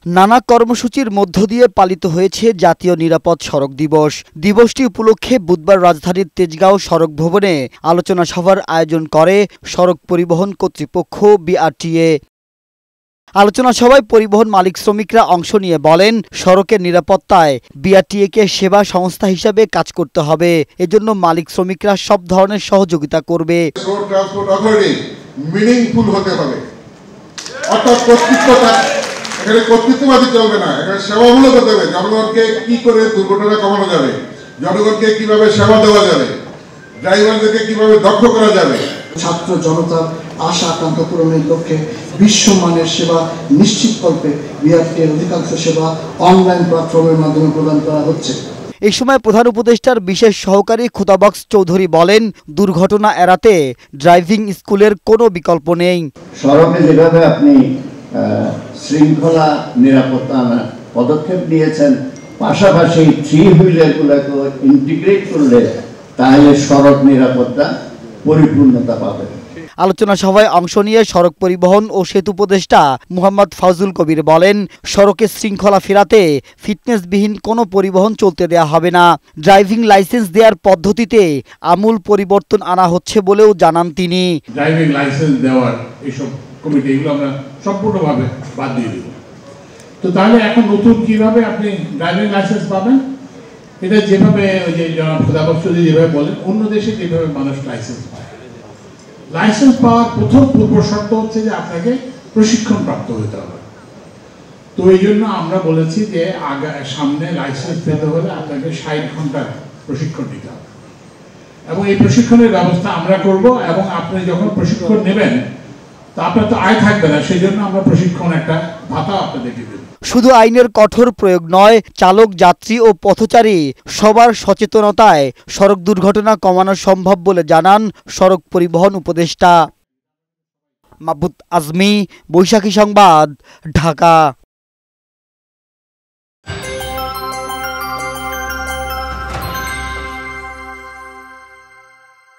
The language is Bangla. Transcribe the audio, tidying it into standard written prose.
নানা কর্মসূচির মধ্য দিয়ে পালিত হয়েছে জাতীয় নিরাপদ সড়ক দিবস। দিবসটি উপলক্ষে বুধবার রাজধানীর তেজগাঁও সড়ক ভবনে আলোচনা সভার আয়োজন করে সড়ক পরিবহন কর্তৃপক্ষ বিআরটিএ। আলোচনা সভায় পরিবহন মালিক শ্রমিকরা অংশ নিয়ে বলেন, সড়কের নিরাপত্তায় বিআরটিএকে সেবা সংস্থা হিসেবে কাজ করতে হবে। এজন্য মালিক শ্রমিকরা সব ধরনের সহযোগিতা করবে। রোড ট্রান্সপোর্ট অথরিটি মিনিংফুল হতে হবে, অর্থাৎ এখানে কর্তৃত্ববাদী চলবে না, এখানে সেবামূলক হতে হবে। জনগণকে কি করে দুর্ঘটনা কমানো যাবে, জনগণকে কিভাবে সেবা দেওয়া যাবে, ড্রাইভারদেরকে কিভাবে দক্ষ করা যাবে। ছাত্র জনতার আশা আকাঙ্ক্ষা পূরণের লক্ষ্যে বিশ্বমানের সেবা নিশ্চিতকল্পে বিআরটিএর অধিকাংশ সেবা অনলাইন প্ল্যাটফর্মের মাধ্যমে প্রদান করা হচ্ছে। এই সময় প্রধান উপদেষ্টার বিশেষ সহকারী খুদাবক্স চৌধুরী বলেন, দুর্ঘটনা এড়াতে ড্রাইভিং স্কুলের কোনো বিকল্প নেই। সড়কে যেভাবে আপনি শৃঙ্খলা নিরাপত্তা পদক্ষেপ নিয়েছেন, পাশাপাশি থ্রি হুইলারগুলোকে ইন্টিগ্রেট করলে তাহলে সড়ক নিরাপত্তা পরিপূর্ণতা পাবে। আলোচনা সভায় অংশ নিয়ে সড়ক পরিবহন ও সেতু উপদেষ্টা মোহাম্মদ ফাউজুল কবির বলেন, সড়কে শৃঙ্খলা ফেরাতে ফিটনেসবিহীন কোনো পরিবহন চলতে দেয়া হবে না। ড্রাইভিং লাইসেন্স দেওয়ার পদ্ধতিতে আমূল পরিবর্তন আনা হচ্ছে বলেও জানান তিনি। ড্রাইভিং লাইসেন্স দেওয়ার এইসব কমিটি এগুলো আমরা সম্পূর্ণভাবে বাদ দিয়ে দেব। তো তাহলে এখন নতুন কিভাবে আপনি ড্রাইভিং লাইসেন্স পাবেন? এটা যেভাবে ওই যে খুদাবক্স চৌধুরী যেভাবে বলেন, অন্য দেশে যেভাবে মানুষ লাইসেন্স পায়। লাইসেন্স পাওয়ার প্রথম পূর্ব শর্ত হচ্ছে যে আপনাকে প্রশিক্ষণ প্রাপ্ত হতে হবে। তো এই জন্য আমরা বলেছি যে সামনে লাইসেন্স পেতে হলে আপনাকে 60 ঘন্টার প্রশিক্ষণ নিতে হবে, এবং এই প্রশিক্ষণের ব্যবস্থা আমরা করব। এবং আপনি যখন প্রশিক্ষণ নেবেন, তা আপনার তো আয় থাকবে না, সেই জন্য আমরা প্রশিক্ষণ একটা ভাতা আপনাদেরকে দেব। শুধু আইনের কঠোর প্রয়োগ নয়, চালক, যাত্রী ও পথচারী সবার সচেতনতায় সড়ক দুর্ঘটনা কমানো সম্ভব বলে জানান সড়ক পরিবহন উপদেষ্টা। মাহবুব আজমি, বৈশাখী সংবাদ, ঢাকা।